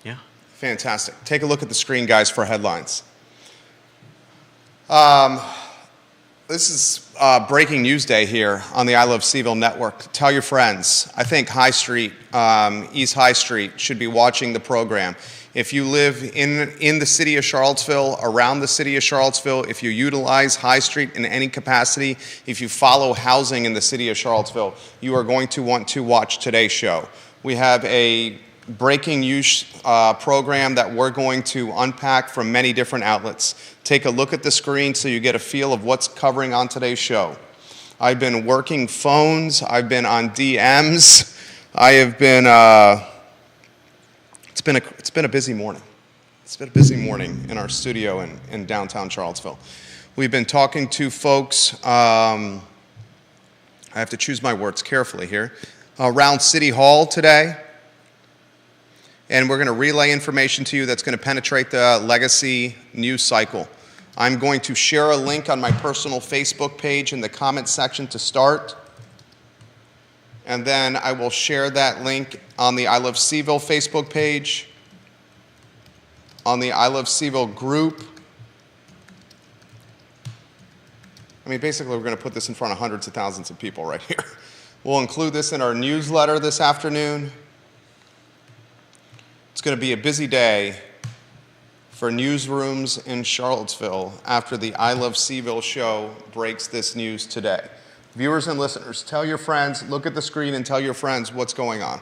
Yeah. Fantastic. Take a look at the screen, guys, for headlines. This is breaking news day here on the I Love CVille network. Tell your friends. I think High Street, East High Street, should be watching the program. If you live in the city of Charlottesville, around the city of Charlottesville, if you utilize High Street in any capacity, if you follow housing in the city of Charlottesville, you are going to want to watch today's show. We have a breaking news program that we're going to unpack from many different outlets. Take a look at the screen so you get a feel of what's covering on today's show. I've been working phones. I've been on DMs. I have been, it's been a busy morning. It's been a busy morning in our studio in downtown Charlottesville. We've been talking to folks, I have to choose my words carefully here, around City Hall today. And we're going to relay information to you that's going to penetrate the legacy news cycle. I'm going to share a link on my personal Facebook page in the comments section to start. And then I will share that link on the I Love CVille Facebook page, on the I Love CVille group. I mean, basically, we're going to put this in front of hundreds of thousands of people right here. We'll include this in our newsletter this afternoon. It's going to be a busy day for newsrooms in Charlottesville after the I Love CVille show breaks this news today. Viewers and listeners, tell your friends, look at the screen and tell your friends what's going on.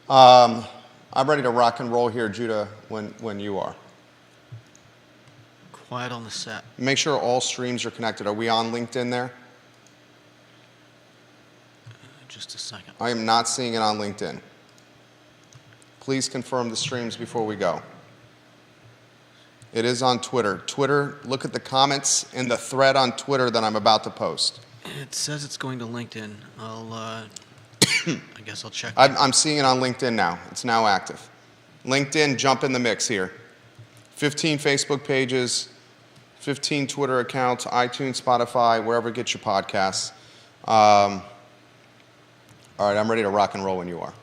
I'm ready to rock and roll here, Judah, when you are. Quiet on the set. Make sure all streams are connected. Are we on LinkedIn there? Just a second. I am not seeing it on LinkedIn. Please confirm the streams before we go. It is on Twitter. Twitter, look at the comments in the thread on Twitter that I'm about to post. It says it's going to LinkedIn. I guess I'll check. I'm seeing it on LinkedIn now. It's now active. LinkedIn, jump in the mix here. 15 Facebook pages, 15 Twitter accounts, iTunes, Spotify, wherever you get your podcasts. All right, I'm ready to rock and roll when you are.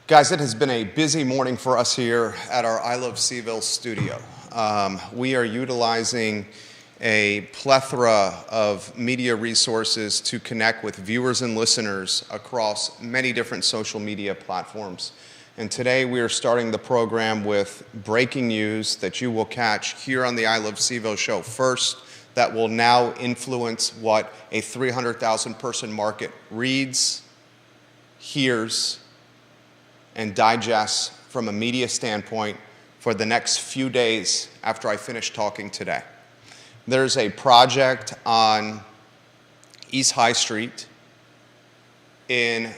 Guys, it has been a busy morning for us here at our I Love CVille studio. We are utilizing a plethora of media resources to connect with viewers and listeners across many different social media platforms. And today we are starting the program with breaking news that you will catch here on the I Love CVille show first, that will now influence what a 300,000 person market reads, hears, and digests from a media standpoint for the next few days after I finish talking today. There's a project on East High Street in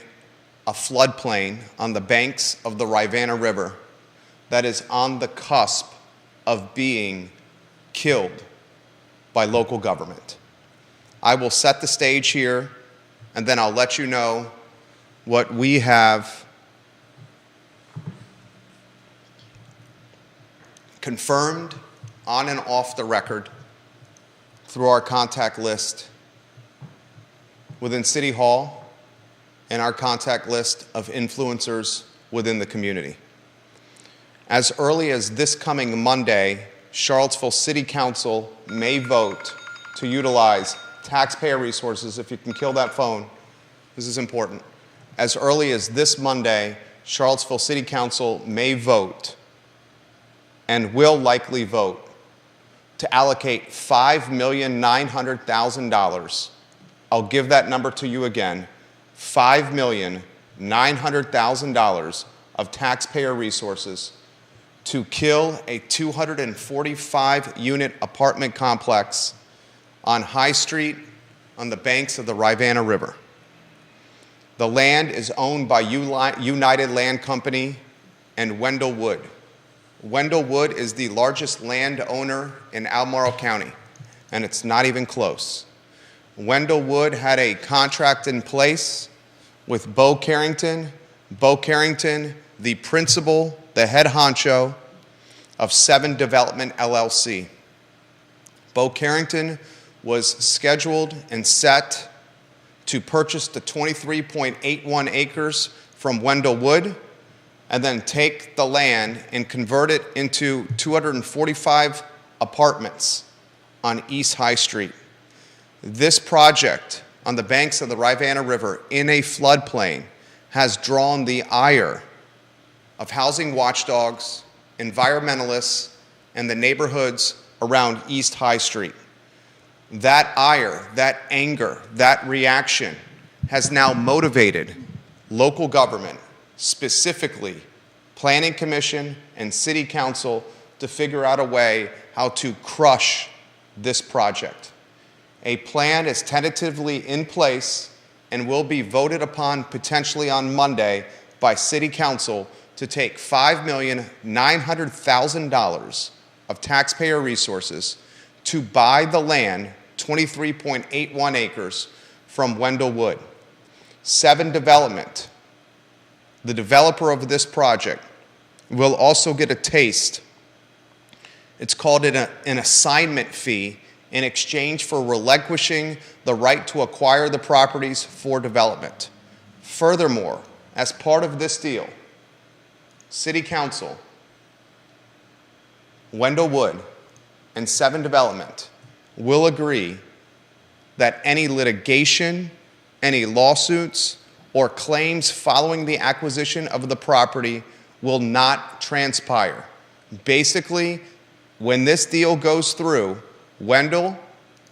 a floodplain on the banks of the Rivanna River that is on the cusp of being killed by local government. I will set the stage here, and then I'll let you know what we have confirmed on and off the record through our contact list within City Hall and our contact list of influencers within the community. As early as this coming Monday, Charlottesville City Council may vote to utilize taxpayer resources. If you can kill that phone, this is important. As early as this Monday, Charlottesville City Council may vote and will likely vote to allocate $5,900,000. I'll give that number to you again, $5,900,000 of taxpayer resources to kill a 245-unit apartment complex on High Street on the banks of the Rivanna River. The land is owned by United Land Company and Wendell Wood. Wendell Wood is the largest landowner in Albemarle County. and it's not even close. Wendell Wood had a contract in place with Bo Carrington. Bo Carrington, the principal, the head honcho of 7 Development LLC. Bo Carrington was scheduled and set to purchase the 23.81 acres from Wendell Wood and then take the land and convert it into 245 apartments on East High Street. This project on the banks of the Rivanna River in a floodplain has drawn the ire of housing watchdogs, environmentalists, and the neighborhoods around East High Street. That ire, that anger, that reaction has now motivated local government, specifically Planning Commission and City Council, to figure out a way how to crush this project. A plan is tentatively in place and will be voted upon potentially on Monday by City Council to take $5,900,000 of taxpayer resources to buy the land, 23.81 acres, from Wendell Wood. 7 Development, the developer of this project, will also get a taste. It's called an assignment fee in exchange for relinquishing the right to acquire the properties for development. Furthermore, as part of this deal, City Council, Wendell Wood, and 7 Development will agree that any litigation, any lawsuits, or claims following the acquisition of the property will not transpire. Basically, when this deal goes through, Wendell,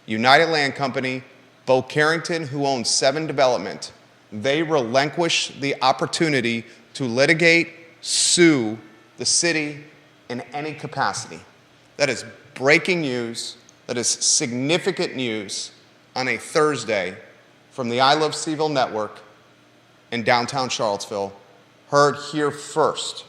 United Land Company, Bo Carrington, who owns 7 Development, they relinquish the opportunity to litigate, sue the city in any capacity. That is breaking news. That is significant news on a Thursday from the I Love CVille network in downtown Charlottesville, heard here first.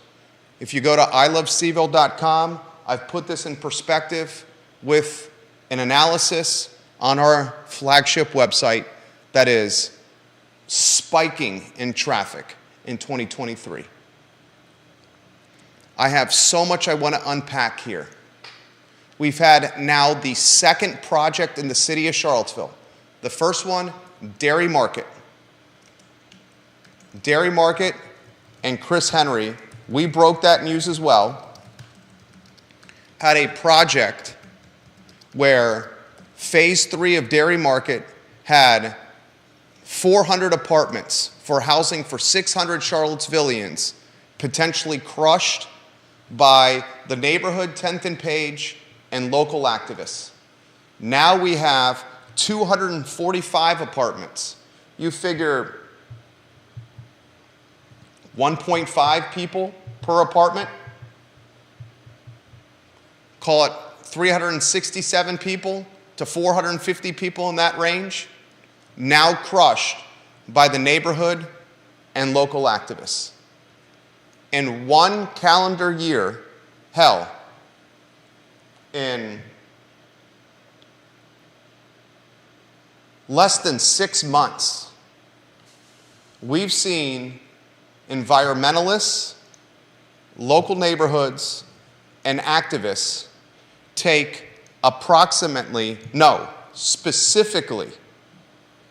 If you go to ilovecville.com, I've put this in perspective with an analysis on our flagship website that is spiking in traffic in 2023. I have so much I want to unpack here. We've had now the 2nd project in the city of Charlottesville. The first one, Dairy Market. Dairy Market and Chris Henry, we broke that news as well, had a project where phase 3 of Dairy Market had 400 apartments for housing for 600 Charlottesvillians potentially crushed by the neighborhood, 10th and Page, and local activists. Now we have 245 apartments. You figure 1.5 people per apartment. Call it 367 people to 450 people in that range. Now crushed by the neighborhood and local activists. In 1 calendar year, hell, in less than 6 months, we've seen environmentalists, local neighborhoods, and activists take specifically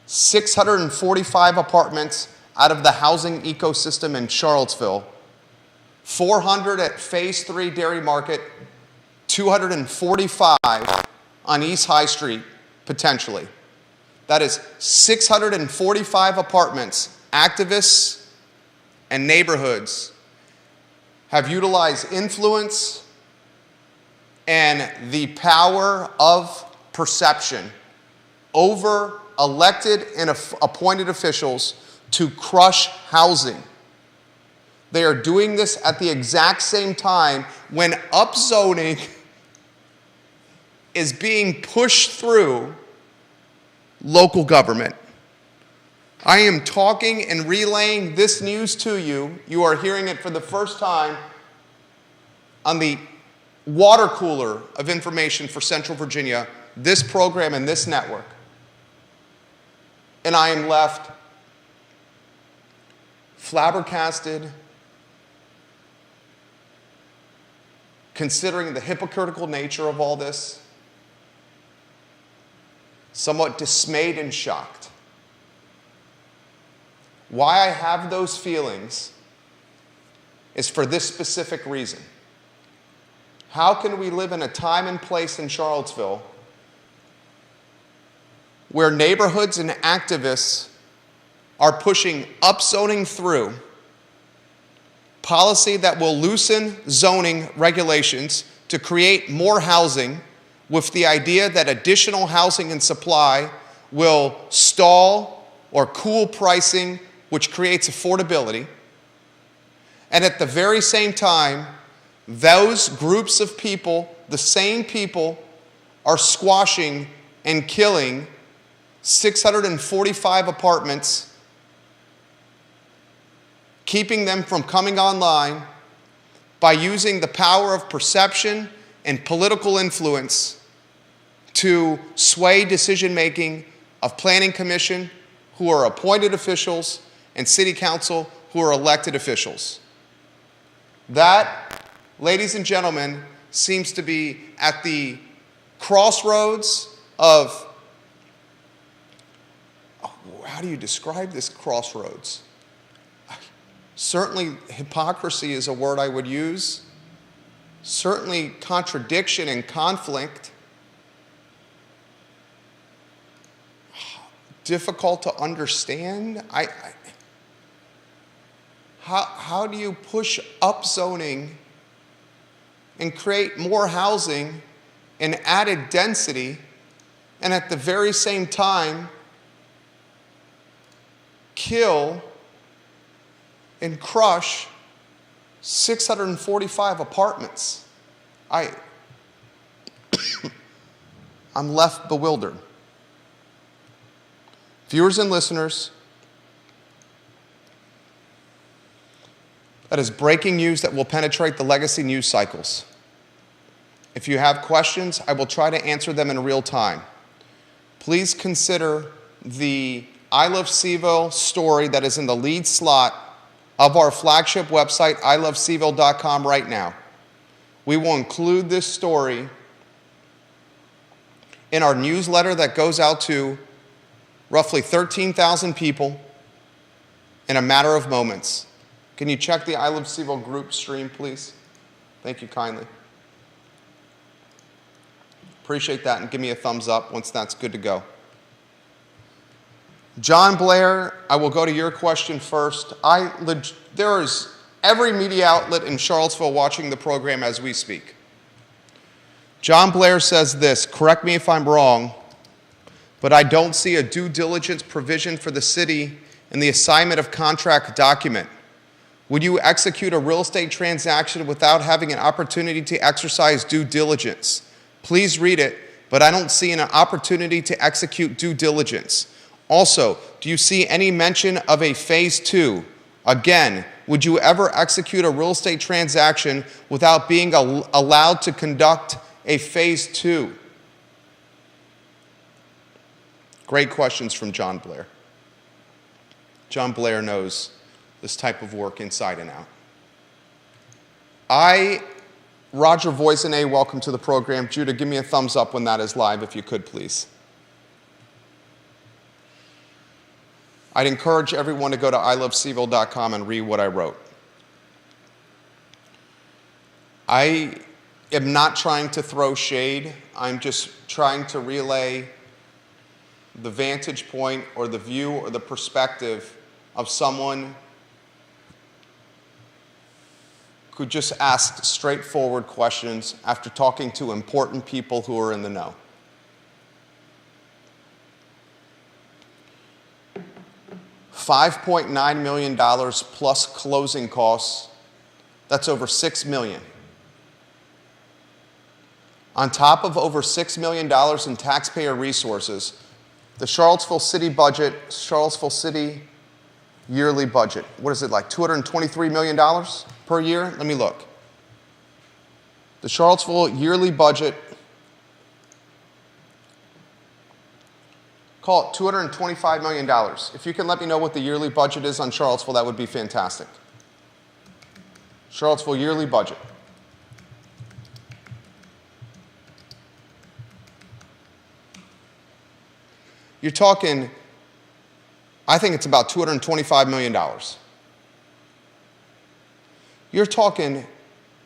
645 apartments out of the housing ecosystem in Charlottesville, 400 at phase 3 Dairy Market, 245 on East High Street, potentially. That is 645 apartments. Activists and neighborhoods have utilized influence and the power of perception over elected and appointed officials to crush housing. They are doing this at the exact same time when upzoning is being pushed through local government. I am talking and relaying this news to you. You are hearing it for the first time on the water cooler of information for Central Virginia this program and this network, and I am left flabbergasted, considering the hypocritical nature of all this, somewhat dismayed and shocked. Why I have those feelings is for this specific reason. How can we live in a time and place in Charlottesville where neighborhoods and activists are pushing upzoning through policy that will loosen zoning regulations to create more housing with the idea that additional housing and supply will stall or cool pricing, which creates affordability. And at the very same time, those groups of people, the same people, are squashing and killing 645 apartments, keeping them from coming online by using the power of perception and political influence to sway decision-making of Planning Commission, who are appointed officials, and City Council, who are elected officials. That, ladies and gentlemen, seems to be at the crossroads of, how do you describe this crossroads? Certainly hypocrisy is a word I would use. Certainly contradiction and conflict. Difficult to understand. How do you push upzoning and create more housing and added density, and at the very same time kill and crush 645 apartments? I'm left bewildered. Viewers and listeners, that is breaking news that will penetrate the legacy news cycles. If you have questions, I will try to answer them in real time. Please consider the I Love CVille story that is in the lead slot of our flagship website, ilovecville.com, right now. We will include this story in our newsletter that goes out to roughly 13,000 people in a matter of moments. Can you check the I Love CVille group stream, please? Thank you kindly. Appreciate that, and give me a thumbs up once that's good to go. John Blair, I will go to your question first. There is every media outlet in Charlottesville watching the program as we speak. John Blair says this, correct me if I'm wrong, but I don't see a due diligence provision for the city in the assignment of contract document. Would you execute a real estate transaction without having an opportunity to exercise due diligence? Please read it, but I don't see an opportunity to execute due diligence. Also, do you see any mention of a phase 2? Again, would you ever execute a real estate transaction without being allowed to conduct a phase 2? Great questions from John Blair. John Blair knows this type of work inside and out. Roger Voisinay, welcome to the program. Judah, give me a thumbs up when that is live, if you could, please. I'd encourage everyone to go to ilovecville.com and read what I wrote. I am not trying to throw shade. I'm just trying to relay the vantage point or the view or the perspective of someone who just asked straightforward questions after talking to important people who are in the know. $5.9 million plus closing costs, that's over $6 million. On top of over $6 million in taxpayer resources, the Charlottesville City budget, Charlottesville City yearly budget, what is it, like $223 million per year? Let me look. The Charlottesville yearly budget Call it $225 million. If you can let me know what the yearly budget is on Charlottesville, that would be fantastic. Charlottesville yearly budget. You're talking, I think it's about $225 million. You're talking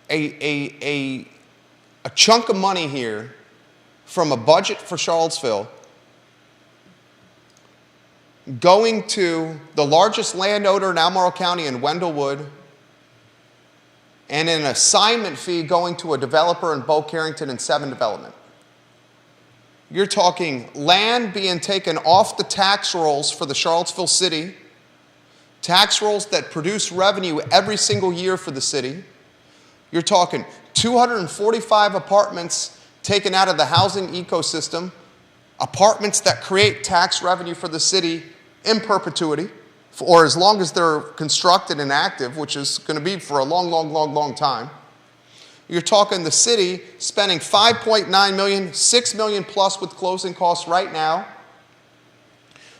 a chunk of money here from a budget for Charlottesville going to the largest landowner in Albemarle County in Wendellwood, and an assignment fee going to a developer in Bo Carrington and 7 Development. You're talking land being taken off the tax rolls for the Charlottesville city, tax rolls that produce revenue every single year for the city. You're talking 245 apartments taken out of the housing ecosystem, apartments that create tax revenue for the city in perpetuity, or as long as they're constructed and active, which is going to be for a long time. You're talking the city spending $5.9 million, $6 million plus with closing costs right now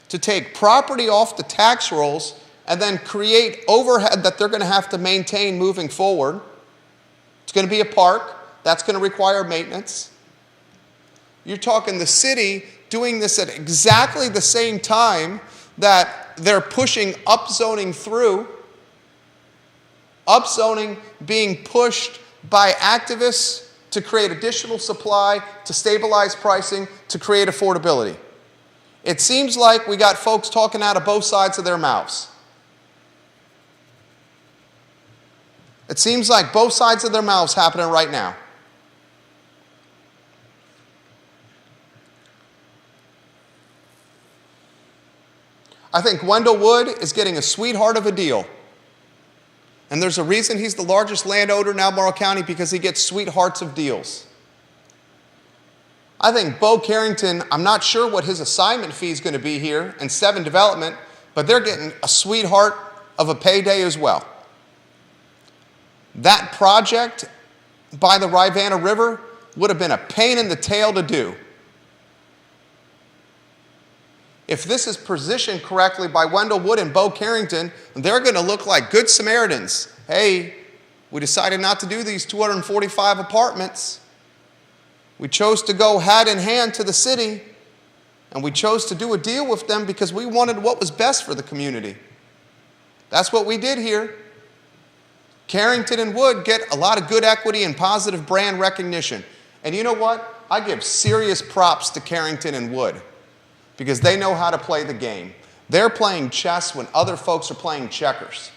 to take property off the tax rolls and then create overhead that they're going to have to maintain moving forward. It's going to be a park. That's going to require maintenance. You're talking the city doing this at exactly the same time that they're pushing upzoning through, upzoning being pushed by activists to create additional supply, to stabilize pricing, to create affordability. It seems like we got folks talking out of both sides of their mouths. It seems like both sides of their mouths happening right now. I think Wendell Wood is getting a sweetheart of a deal. And there's a reason he's the largest landowner in Albemarle County, because he gets sweethearts of deals. I think Bo Carrington, I'm not sure what his assignment fee is going to be here, and 7 Development, but they're getting a sweetheart of a payday as well. That project by the Rivanna River would have been a pain in the tail to do. If this is positioned correctly by Wendell Wood and Bo Carrington, they're going to look like good Samaritans. Hey, we decided not to do these 245 apartments. We chose to go hand in hand to the city, and we chose to do a deal with them because we wanted what was best for the community. That's what we did here. Carrington and Wood get a lot of good equity and positive brand recognition. And you know what? I give serious props to Carrington and Wood, because they know how to play the game. They're playing chess when other folks are playing checkers.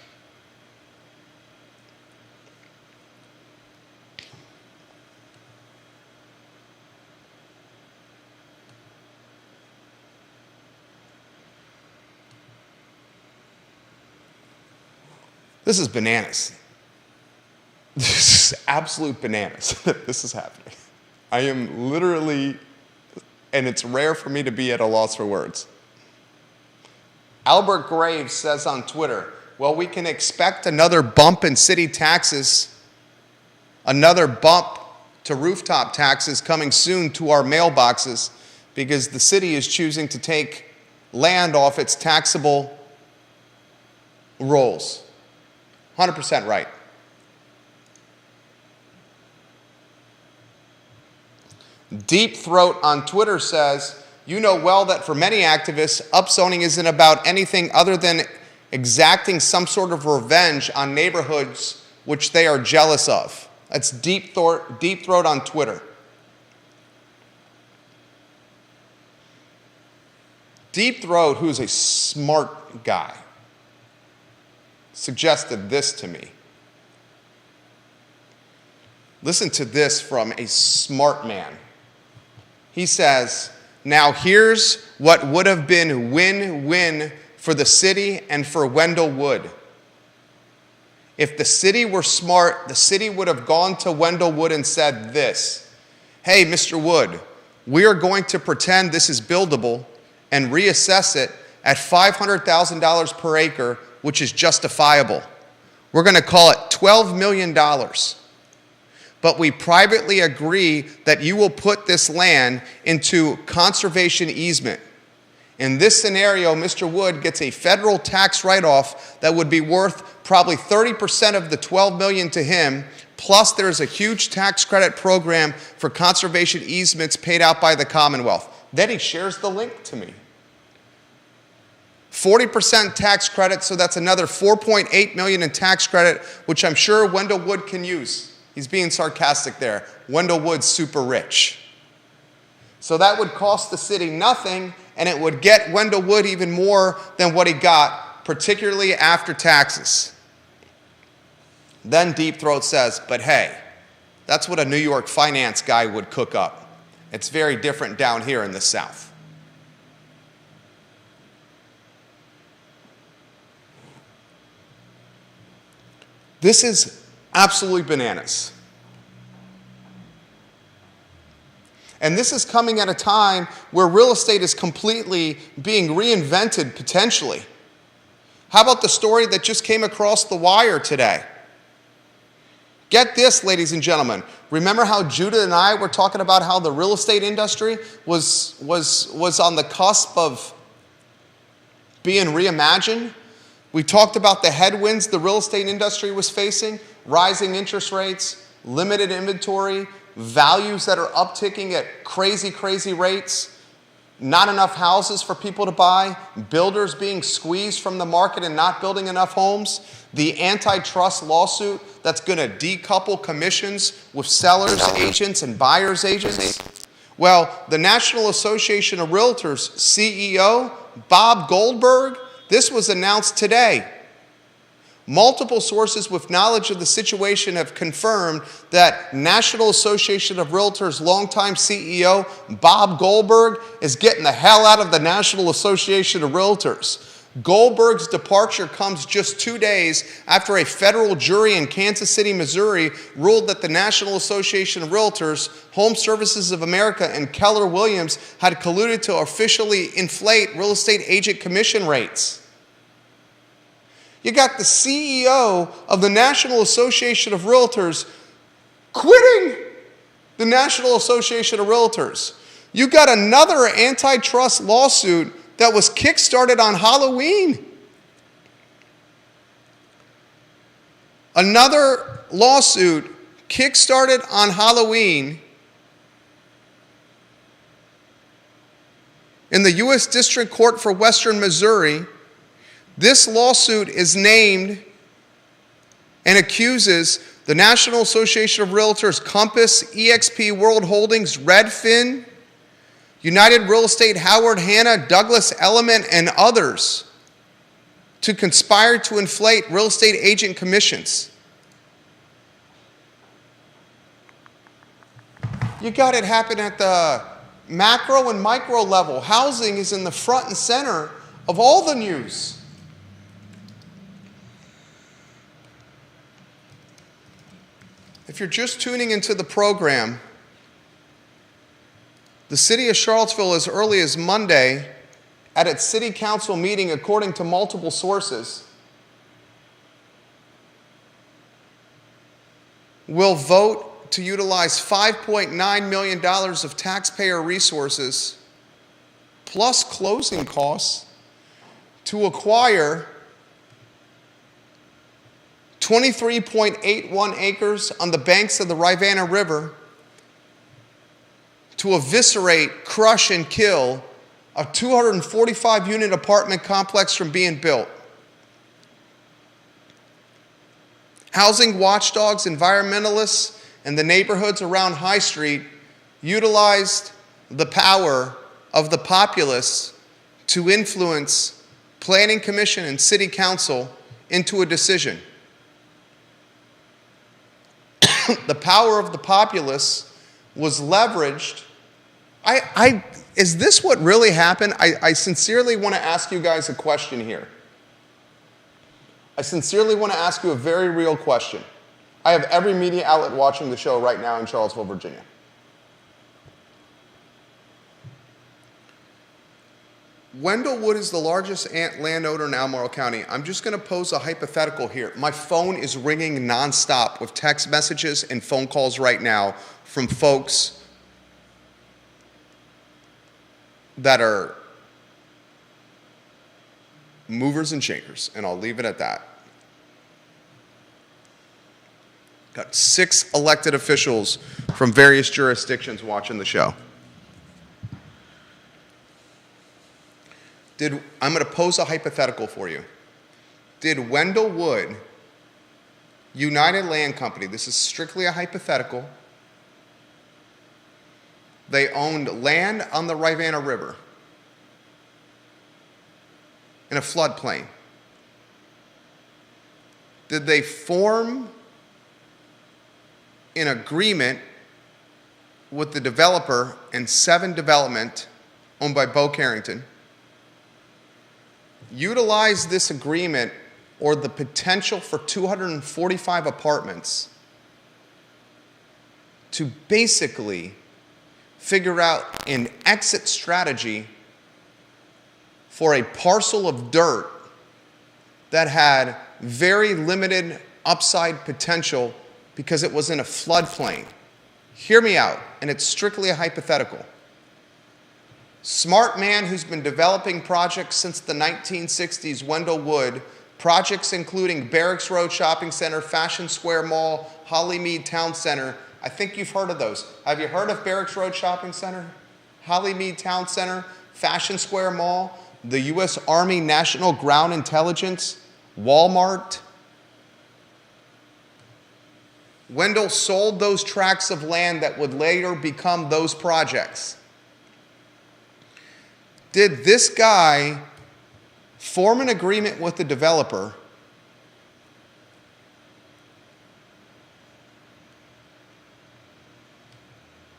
This is bananas. This is absolute bananas that this is happening. I am literally, and it's rare for me to be at a loss for words. Albert Graves says on Twitter, well, we can expect another bump in city taxes, another bump to rooftop taxes coming soon to our mailboxes, because the city is choosing to take land off its taxable rolls. 100% right. Deep Throat on Twitter says, you know well that for many activists, upzoning isn't about anything other than exacting some sort of revenge on neighborhoods which they are jealous of. That's Deep Throat on Twitter. Deep Throat, who's a smart guy, suggested this to me. Listen to this from a smart man. He says, now here's what would have been win-win for the city and for Wendell Wood. If the city were smart, the city would have gone to Wendell Wood and said this, hey, Mr. Wood, we are going to pretend this is buildable and reassess it at $500,000 per acre, which is justifiable. We're going to call it $12 million. But we privately agree that you will put this land into conservation easement. In this scenario, Mr. Wood gets a federal tax write-off that would be worth probably 30% of the $12 million to him, plus there's a huge tax credit program for conservation easements paid out by the Commonwealth. Then he shares the link to me. 40% tax credit, so that's another $4.8 million in tax credit, which I'm sure Wendell Wood can use. He's being sarcastic there. Wendell Wood's super rich. So that would cost the city nothing, and it would get Wendell Wood even more than what he got, particularly after taxes. Then Deep Throat says, but hey, that's what a New York finance guy would cook up. It's very different down here in the South. This is absolutely bananas. And this is coming at a time where real estate is completely being reinvented, potentially. How about the story that just came across the wire today? Get this, ladies and gentlemen. Remember how Judah and I were talking about how the real estate industry was on the cusp of being reimagined? We talked about the headwinds the real estate industry was facing, rising interest rates, limited inventory, values that are upticking at crazy, crazy rates, not enough houses for people to buy, builders being squeezed from the market and not building enough homes, the antitrust lawsuit that's going to decouple commissions with sellers, agents, and buyers' agents. Well, the National Association of Realtors CEO, Bob Goldberg, this was announced today. Multiple sources with knowledge of the situation have confirmed that National Association of Realtors longtime CEO Bob Goldberg is getting the hell out of the National Association of Realtors. Goldberg's departure comes just 2 days after a federal jury in Kansas City, Missouri ruled that the National Association of Realtors, Home Services of America, and Keller Williams had colluded to officially inflate real estate agent commission rates. You got the CEO of the National Association of Realtors quitting the National Association of Realtors. You got another antitrust lawsuit that was kickstarted on Halloween. Another lawsuit kickstarted on Halloween in the U.S. District Court for Western Missouri. This lawsuit is named and accuses the National Association of Realtors, Compass, eXp World Holdings, Redfin, United Real Estate, Howard Hanna, Douglas Element, and others to conspire to inflate real estate agent commissions. You got it happen at the macro and micro level. Housing is in the front and center of all the news. If you're just tuning into the program, the city of Charlottesville, as early as Monday, at its city council meeting, according to multiple sources, will vote to utilize $5.9 million of taxpayer resources plus closing costs to acquire 23.81 acres on the banks of the Rivanna River to eviscerate, crush, and kill a 245-unit apartment complex from being built. Housing watchdogs, environmentalists, and the neighborhoods around High Street utilized the power of the populace to influence Planning Commission and City Council into a decision. The power of the populace was leveraged. Is this what really happened? I sincerely want to ask you guys a question here. I sincerely want to ask you a very real question. I have every media outlet watching the show right now in Charlottesville, Virginia. Wendell Wood is the largest landowner in Albemarle County. I'm just going to pose a hypothetical here. My phone is ringing nonstop with text messages and phone calls right now from folks that are movers and shakers, and I'll leave it at that. Got 6 elected officials from various jurisdictions watching the show. I'm going to pose a hypothetical for you. Did Wendell Wood, United Land Company, this is strictly a hypothetical, they owned land on the Rivanna River in a floodplain. Did they form an agreement with the developer and 7 Development, owned by Bo Carrington, utilize this agreement or the potential for 245 apartments to basically figure out an exit strategy for a parcel of dirt that had very limited upside potential because it was in a floodplain? Hear me out, and it's strictly a hypothetical. Smart man who's been developing projects since the 1960s, Wendell Wood, projects including Barracks Road Shopping Center, Fashion Square Mall, Hollymead Town Center. I think you've heard of those. Have you heard of Barracks Road Shopping Center, Hollymead Town Center, Fashion Square Mall, the U.S. Army National Ground Intelligence, Walmart? Wendell sold those tracts of land that would later become those projects. Did this guy form an agreement with the developer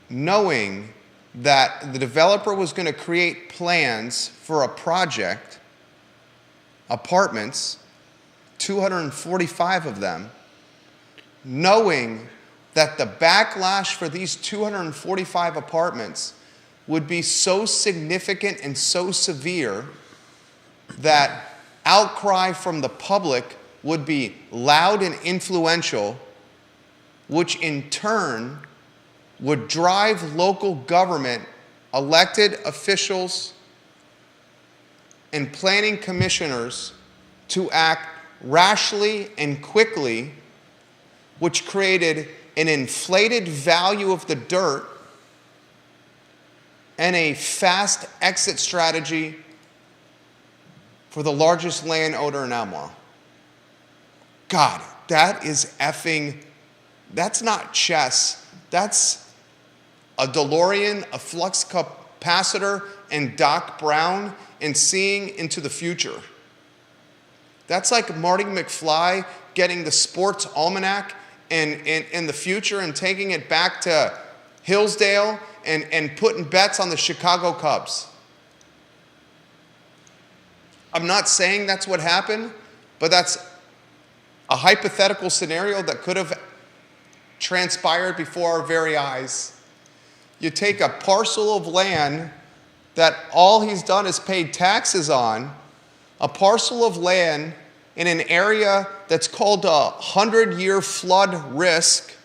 knowing that the developer was going to create plans for a project, apartments, 245 of them, knowing that the backlash for these 245 apartments would be so significant and so severe that outcry from the public would be loud and influential, which in turn would drive local government, elected officials, and planning commissioners to act rashly and quickly, which created an inflated value of the dirt and a fast exit strategy for the largest landowner in Albemarle. God, that is effing, that's not chess. That's a DeLorean, a flux capacitor, and Doc Brown, and seeing into the future. That's like Marty McFly getting the sports almanac in the future and taking it back to Hillsdale and putting bets on the Chicago Cubs. I'm not saying that's what happened, but that's a hypothetical scenario that could have transpired before our very eyes. You take a parcel of land that all he's done is paid taxes on, a parcel of land in an area that's called a 100-year flood risk.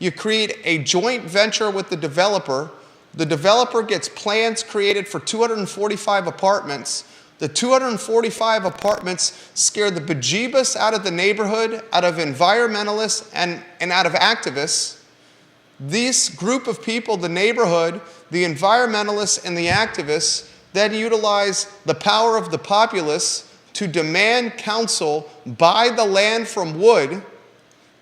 You create a joint venture with the developer. The developer gets plans created for 245 apartments. The 245 apartments scare the bejeebus out of the neighborhood, out of environmentalists, and out of activists. This group of people, the neighborhood, the environmentalists, and the activists, then utilize the power of the populace to demand council buy the land from Wood.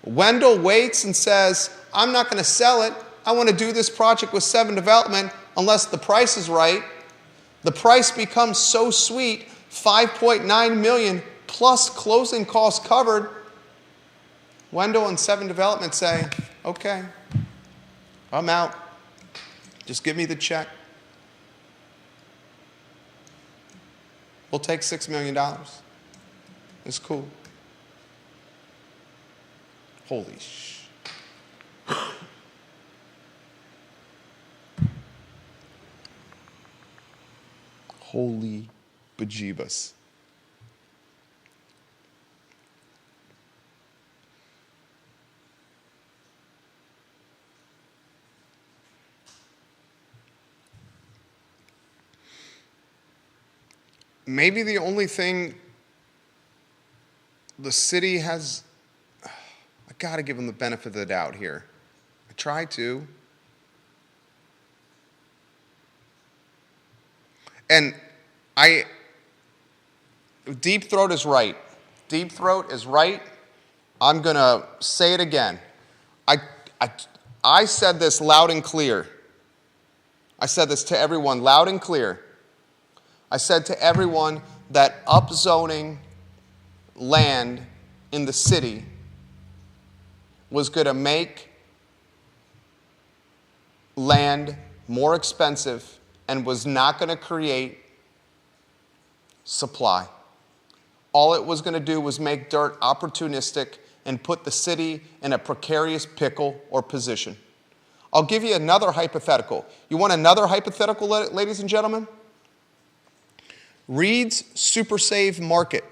Wendell waits and says, I'm not going to sell it. I want to do this project with 7 Development unless the price is right. The price becomes so sweet, $5.9 million plus closing costs covered. Wendell and 7 Development say, okay, I'm out. Just give me the check. We'll take $6 million. It's cool. Holy sh. Holy bejeebus. maybe the only thing the city has, I gotta give them the benefit of the doubt here. I try to. And Deep Throat is right. Deep Throat is right. I'm gonna say it again. I said this loud and clear. I said this to everyone loud and clear. I said to everyone that upzoning land in the city was going to make land more expensive and was not going to create supply. All it was going to do was make dirt opportunistic and put the city in a precarious pickle or position. I'll give you another hypothetical. You want another hypothetical, ladies and gentlemen? Reed's Super Save Market.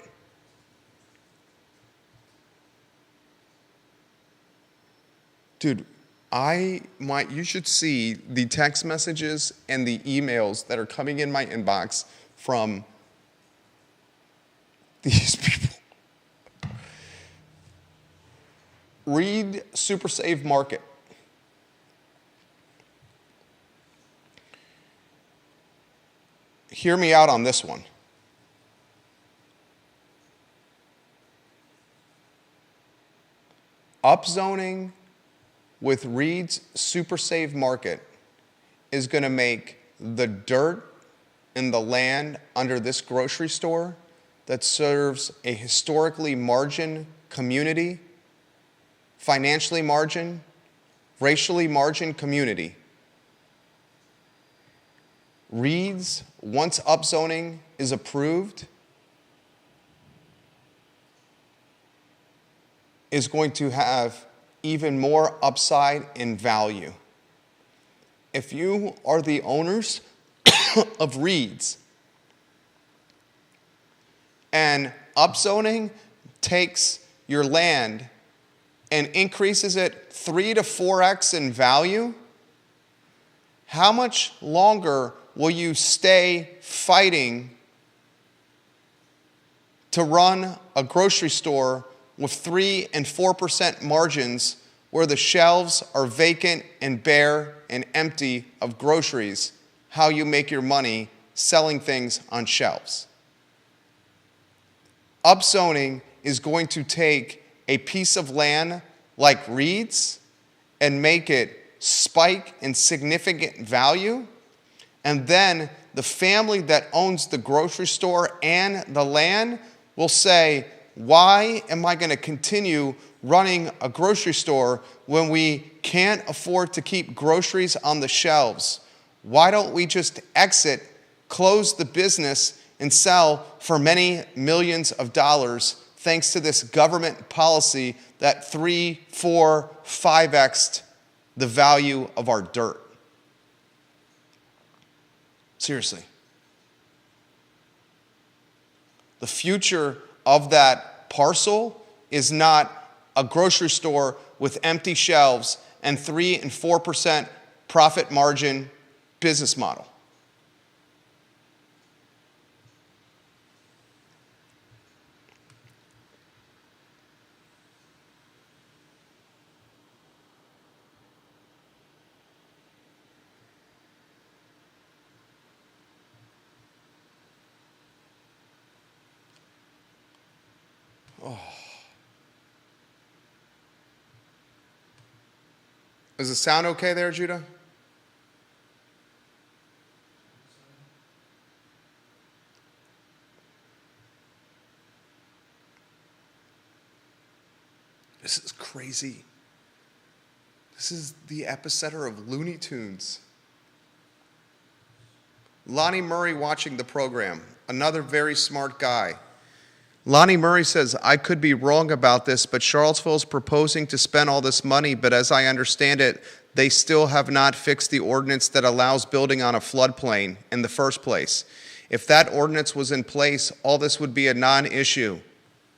Dude, you should see the text messages and the emails that are coming in my inbox from these people. Reed Super Save Market. Hear me out on this one. Upzoning with Reed's Super Save Market is going to make the dirt in the land under this grocery store that serves a historically margined community, financially margined, racially margined community. Reed's, once upzoning is approved, is going to have even more upside in value. If you are the owners of Reed's and upzoning takes your land and increases it 3 to 4x in value, how much longer will you stay fighting to run a grocery store with 3 and 4% margins where the shelves are vacant and bare and empty of groceries? How you make your money selling things on shelves. Upzoning is going to take a piece of land like Reed's and make it spike in significant value, and then the family that owns the grocery store and the land will say, why am I going to continue running a grocery store when we can't afford to keep groceries on the shelves? Why don't we just exit, close the business, and sell for many millions of dollars thanks to this government policy that 3, 4, 5x'd the value of our dirt? Seriously. The future of that parcel is not a grocery store with empty shelves and 3 and 4% profit margin business model. Does it sound okay there, Judah? This is crazy. This is the epicenter of Looney Tunes. Lonnie Murray watching the program, another very smart guy. Lonnie Murray says, I could be wrong about this, but Charlottesville's proposing to spend all this money, but as I understand it, they still have not fixed the ordinance that allows building on a floodplain in the first place. If that ordinance was in place, all this would be a non-issue.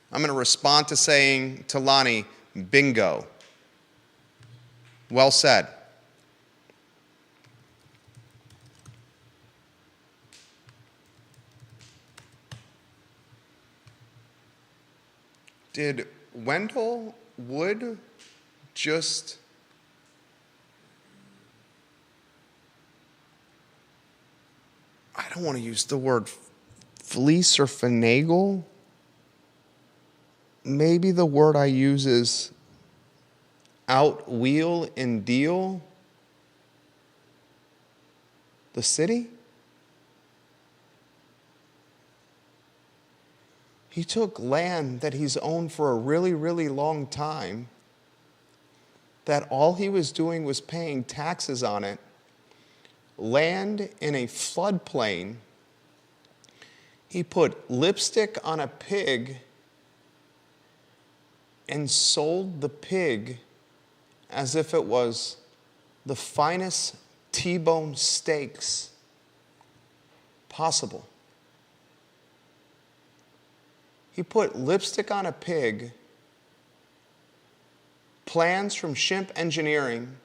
I'm going to respond to saying to Lonnie, bingo. Well said. Did Wendell Wood just I don't want to use the word fleece or finagle? Maybe the word I use is outwheel and deal the city? He took land that he's owned for a really, really long time, that all he was doing was paying taxes on it, land in a floodplain. He put lipstick on a pig and sold the pig as if it was the finest T-bone steaks possible. He put lipstick on a pig, plans from Shimp Engineering,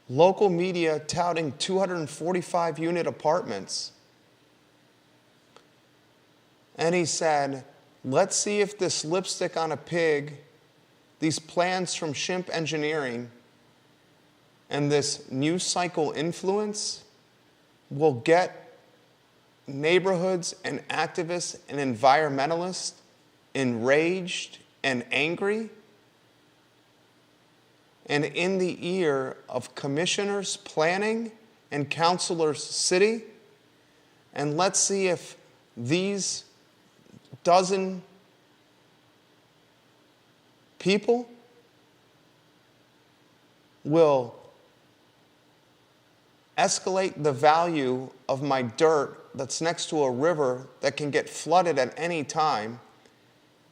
local media touting 245 unit apartments. And he said, let's see if this lipstick on a pig, these plans from Shimp Engineering, and this news cycle influence will get neighborhoods and activists and environmentalists enraged and angry. And in the ear of commissioners planning and councilors city. And let's see if these dozen people will escalate the value of my dirt that's next to a river that can get flooded at any time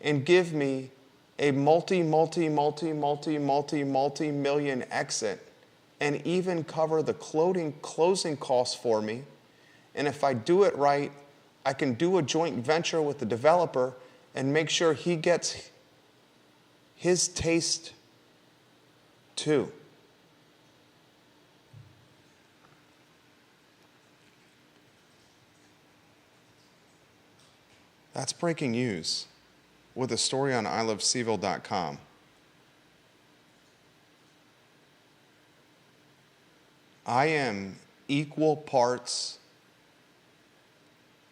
and give me a multi-million exit and even cover the closing costs for me. And if I do it right, I can do a joint venture with the developer and make sure he gets his taste too. That's breaking news with a story on iloveseville.com. I am equal parts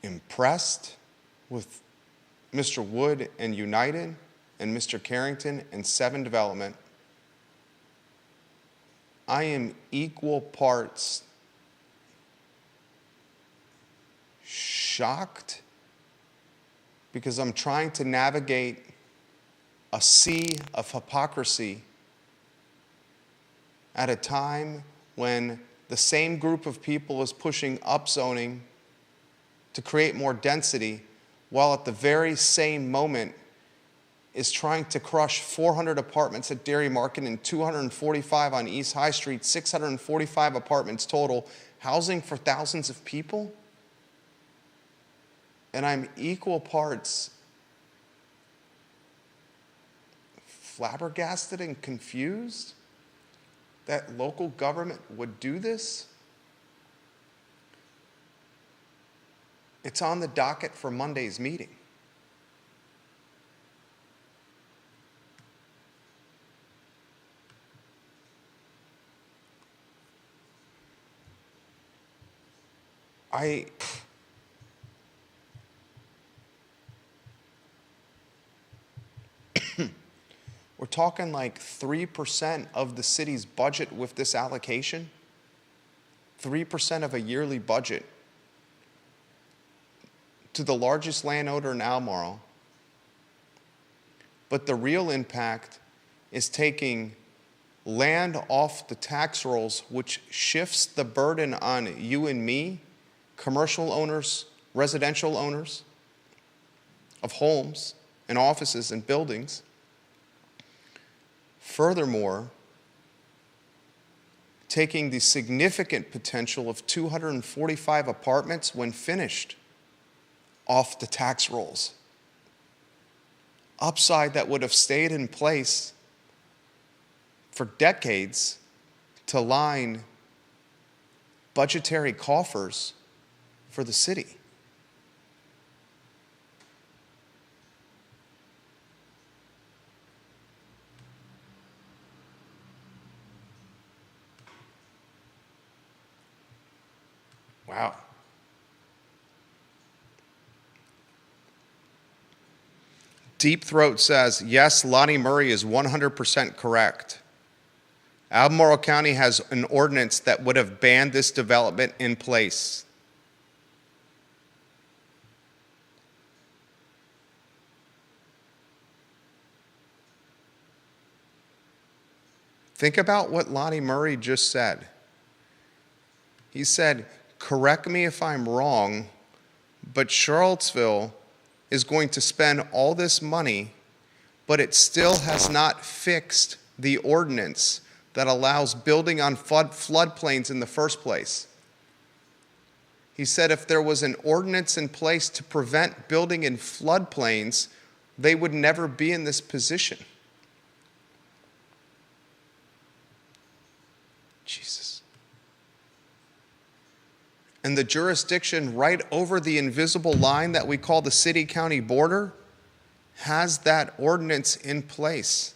impressed with Mr. Wood and United and Mr. Carrington and 7 Development. I am equal parts shocked because I'm trying to navigate a sea of hypocrisy at a time when the same group of people is pushing upzoning to create more density, while at the very same moment is trying to crush 400 apartments at Dairy Market and 245 on East High Street, 645 apartments total, housing for thousands of people. And I'm equal parts flabbergasted and confused that local government would do this. It's on the docket for Monday's meeting. We're talking like 3% of the city's budget with this allocation. 3% of a yearly budget to the largest landowner in Albemarle. But the real impact is taking land off the tax rolls, which shifts the burden on you and me, commercial owners, residential owners of homes and offices and buildings. Furthermore, taking the significant potential of 245 apartments when finished off the tax rolls. Upside that would have stayed in place for decades to line budgetary coffers for the city. Wow. Deep Throat says, yes, Lonnie Murray is 100% correct. Albemarle County has an ordinance that would have banned this development in place. Think about what Lonnie Murray just said. He said, correct me if I'm wrong, but Charlottesville is going to spend all this money, but it still has not fixed the ordinance that allows building on floodplains in the first place. He said if there was an ordinance in place to prevent building in floodplains, they would never be in this position. Jesus. And the jurisdiction right over the invisible line that we call the city-county border has that ordinance in place.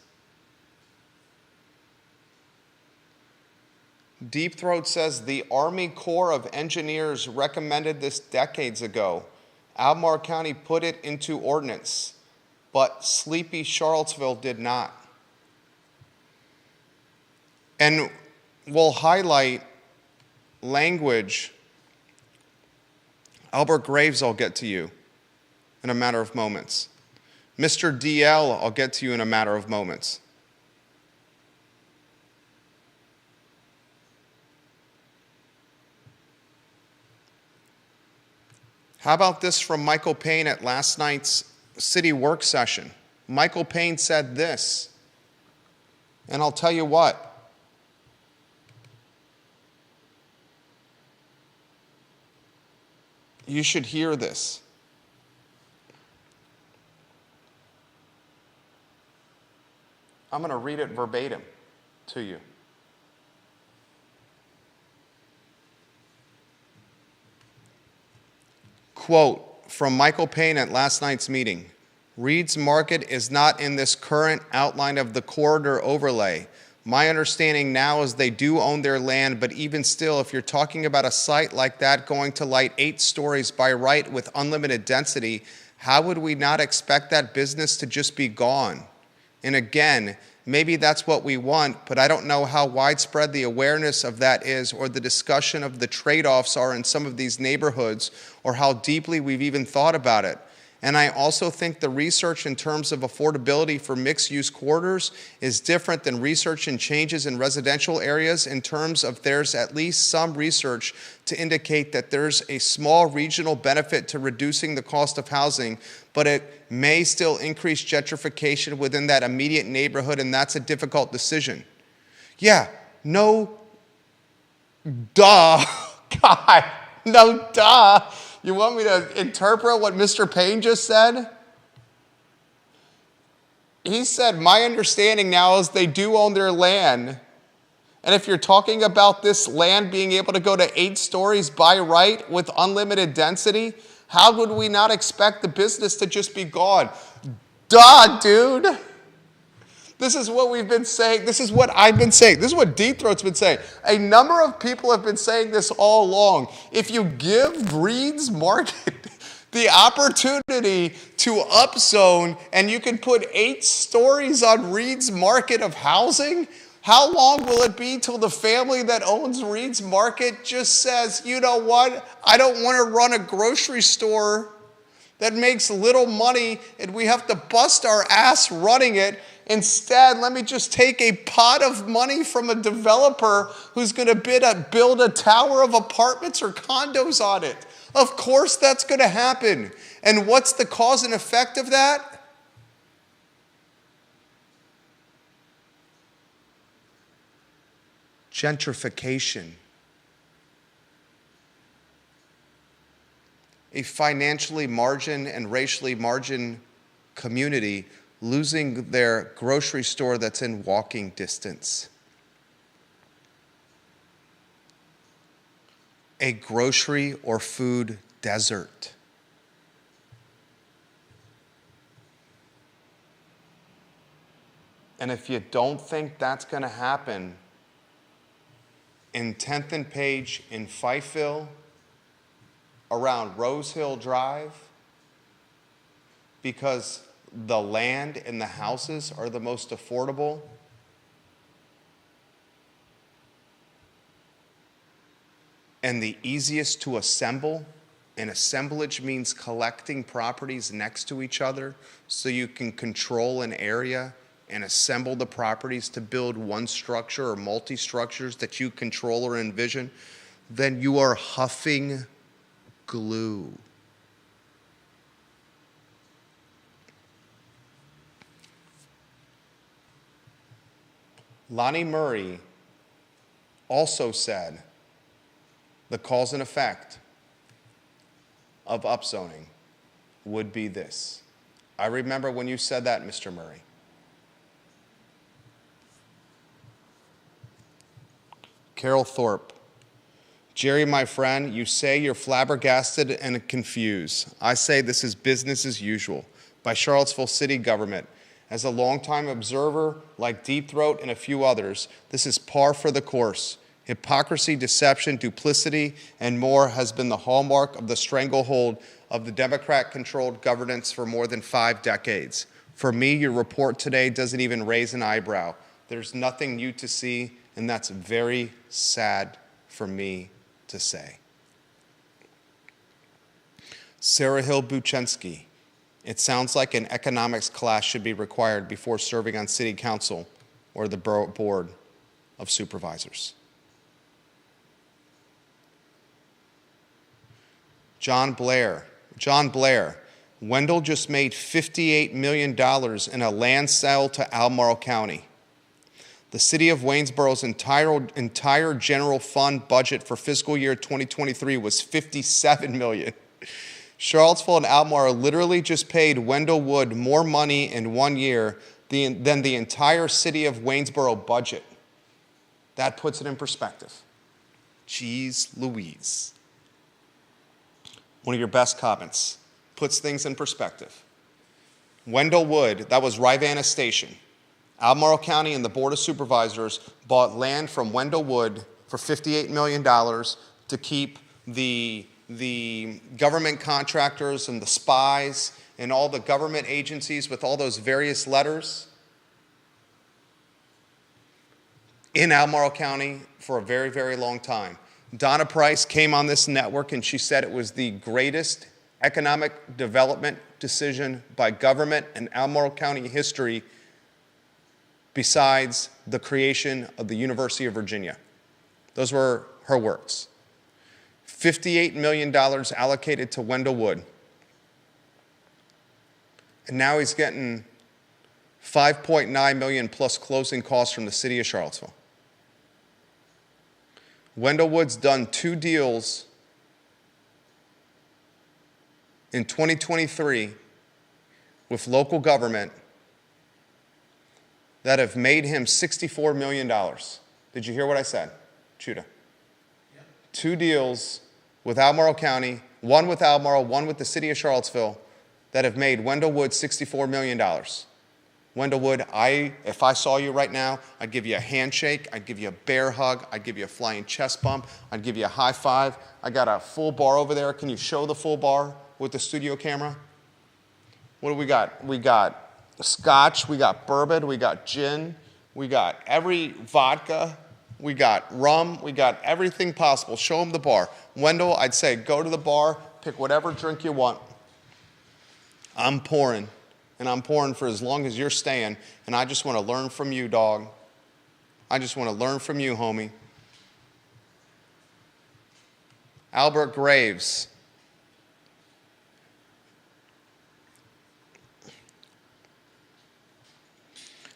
Deep Throat says the Army Corps of Engineers recommended this decades ago. Albemarle County put it into ordinance, but sleepy Charlottesville did not. And we'll highlight language. Albert Graves, I'll get to you in a matter of moments. Mr. DL, I'll get to you in a matter of moments. How about this from Michael Payne at last night's city work session? Michael Payne said this, and I'll tell you what. You should hear this. I'm going to read it verbatim to you. Quote from Michael Payne at last night's meeting. Reed's Market is not in this current outline of the corridor overlay. My understanding now is they do own their land, but even still, if you're talking about a site like that going to light 8 stories by right with unlimited density, how would we not expect that business to just be gone? And again, maybe that's what we want, but I don't know how widespread the awareness of that is or the discussion of the trade-offs are in some of these neighborhoods or how deeply we've even thought about it. And I also think the research in terms of affordability for mixed-use corridors is different than research and changes in residential areas in terms of there's at least some research to indicate that there's a small regional benefit to reducing the cost of housing, but it may still increase gentrification within that immediate neighborhood, and that's a difficult decision. Yeah, no duh. God, no duh. You want me to interpret what Mr. Payne just said? He said, my understanding now is they do own their land. And if you're talking about this land being able to go to 8 stories by right with unlimited density, how would we not expect the business to just be gone? Duh, dude. This is what we've been saying. This is what I've been saying. This is what Deep Throat's been saying. A number of people have been saying this all along. If you give Reed's Market the opportunity to upzone and you can put 8 stories on Reed's Market of housing, how long will it be till the family that owns Reed's Market just says, you know what, I don't want to run a grocery store that makes little money and we have to bust our ass running it. Instead, let me just take a pot of money from a developer who's going to build a tower of apartments or condos on it. Of course that's going to happen. And what's the cause and effect of that? Gentrification. A financially margined and racially margined community losing their grocery store that's in walking distance. A grocery or food desert. And if you don't think that's going to happen in 10th and Page, in Fifeville, around Rose Hill Drive because the land and the houses are the most affordable? And the easiest to assemble? And assemblage means collecting properties next to each other so you can control an area and assemble the properties to build one structure or multi-structures that you control or envision, then you are huffing glue. Lonnie Murray also said the cause and effect of upzoning would be this. I remember when you said that, Mr. Murray. Carol Thorpe. Jerry, my friend, you say you're flabbergasted and confused. I say this is business as usual by Charlottesville city government. As a longtime observer, like Deep Throat and a few others, this is par for the course. Hypocrisy, deception, duplicity, and more has been the hallmark of the stranglehold of the Democrat-controlled governance for more than 5 decades. For me, your report today doesn't even raise an eyebrow. There's nothing new to see, and that's very sad for me to say. Sarah Hill Buchensky. It sounds like an economics class should be required before serving on city council or the board of supervisors. John Blair, Wendell just made $58 million in a land sale to Albemarle County. The city of Waynesboro's entire general fund budget for fiscal year 2023 was $57 million. Charlottesville and Albemarle literally just paid Wendell Wood more money in 1 year than the entire city of Waynesboro budget. That puts it in perspective. Jeez Louise. One of your best comments. Puts things in perspective. Wendell Wood, that was Rivanna Station. Albemarle County and the Board of Supervisors bought land from Wendell Wood for $58 million to keep the government contractors and the spies and all the government agencies with all those various letters in Albemarle County for a very, very long time. Donna Price came on this network and she said it was the greatest economic development decision by government in Albemarle County history besides the creation of the University of Virginia. Those were her words. $58 million allocated to Wendell Wood. And now he's getting $5.9 million plus closing costs from the city of Charlottesville. Wendell Wood's done 2 deals in 2023 with local government that have made him $64 million. Did you hear what I said, Judah? Yeah. 2 deals with Albemarle County, one with Albemarle, one with the city of Charlottesville, that have made Wendell Wood $64 million. Wendell Wood, if I saw you right now, I'd give you a handshake, I'd give you a bear hug, I'd give you a flying chest bump, I'd give you a high five. I got a full bar over there. Can you show the full bar with the studio camera? What do we got? We got scotch, we got bourbon, we got gin, we got every vodka, we got rum, we got everything possible. Show them the bar. Wendell, I'd say go to the bar, pick whatever drink you want. I'm pouring. And I'm pouring for as long as you're staying. And I just want to learn from you, dog. I just want to learn from you, homie. Albert Graves.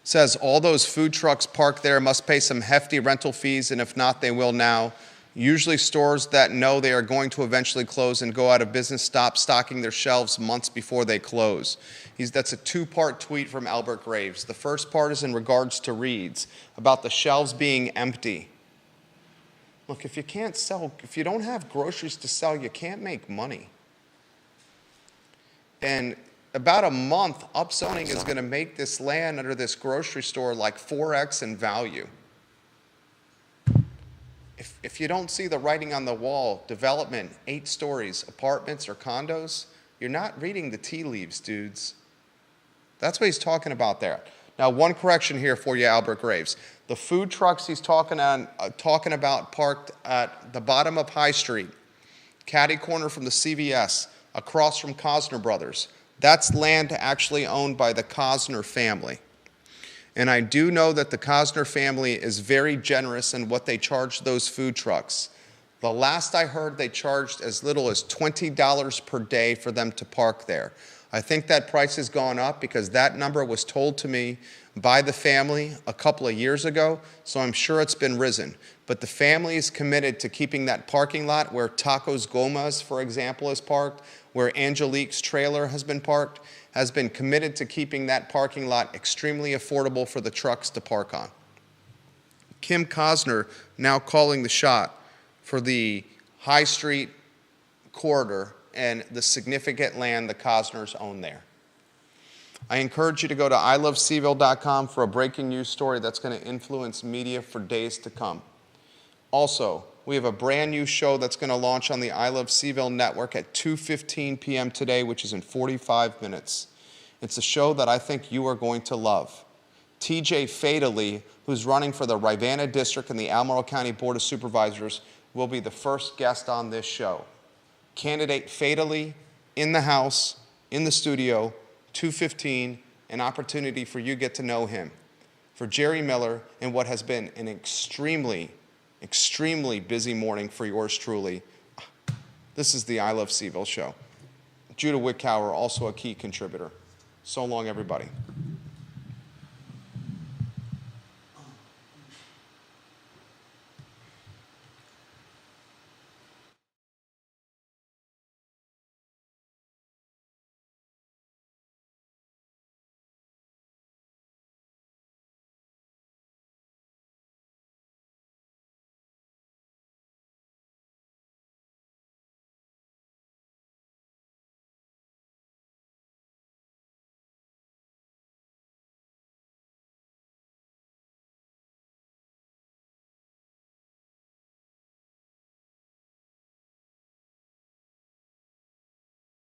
Says all those food trucks parked there must pay some hefty rental fees, and if not, they will now. Usually stores that know they are going to eventually close and go out of business stop stocking their shelves months before they close. That's a 2-part tweet from Albert Graves. The first part is in regards to Reed's, about the shelves being empty. Look, if you don't have groceries to sell, you can't make money. And about a month, upzoning is going to make this land under this grocery store like 4x in value. if you don't see the writing on the wall, development, 8 stories, apartments or condos, you're not reading the tea leaves, dudes. That's what he's talking about there. Now, one correction here for you, Albert Graves. The food trucks he's talking about parked at the bottom of High Street, catty corner from the CVS, across from Cosner Brothers. That's land actually owned by the Cosner family. And I do know that the Cosner family is very generous in what they charge those food trucks. The last I heard, they charged as little as $20 per day for them to park there. I think that price has gone up because that number was told to me by the family a couple of years ago, so I'm sure it's been risen. But the family is committed to keeping that parking lot where Tacos Gomez, for example, is parked, where Angelique's trailer has been parked, has been committed to keeping that parking lot extremely affordable for the trucks to park on. Kim Cosner now calling the shot for the High Street corridor and the significant land the Cosners own there. I encourage you to go to iloveseville.com for a breaking news story that's going to influence media for days to come. Also, we have a brand new show that's going to launch on the I Love Seville network at 2:15 p.m. today, which is in 45 minutes. It's a show that I think you are going to love. TJ Fatally, who's running for the Rivanna District and the Albemarle County Board of Supervisors, will be the first guest on this show. Candidate Fatally in the house, in the studio, 2:15, an opportunity for you to get to know him. For Jerry Miller, in what has been an extremely busy morning for yours truly, this is the I Love Seville show. Judah Wickower, also a key contributor. So long, everybody.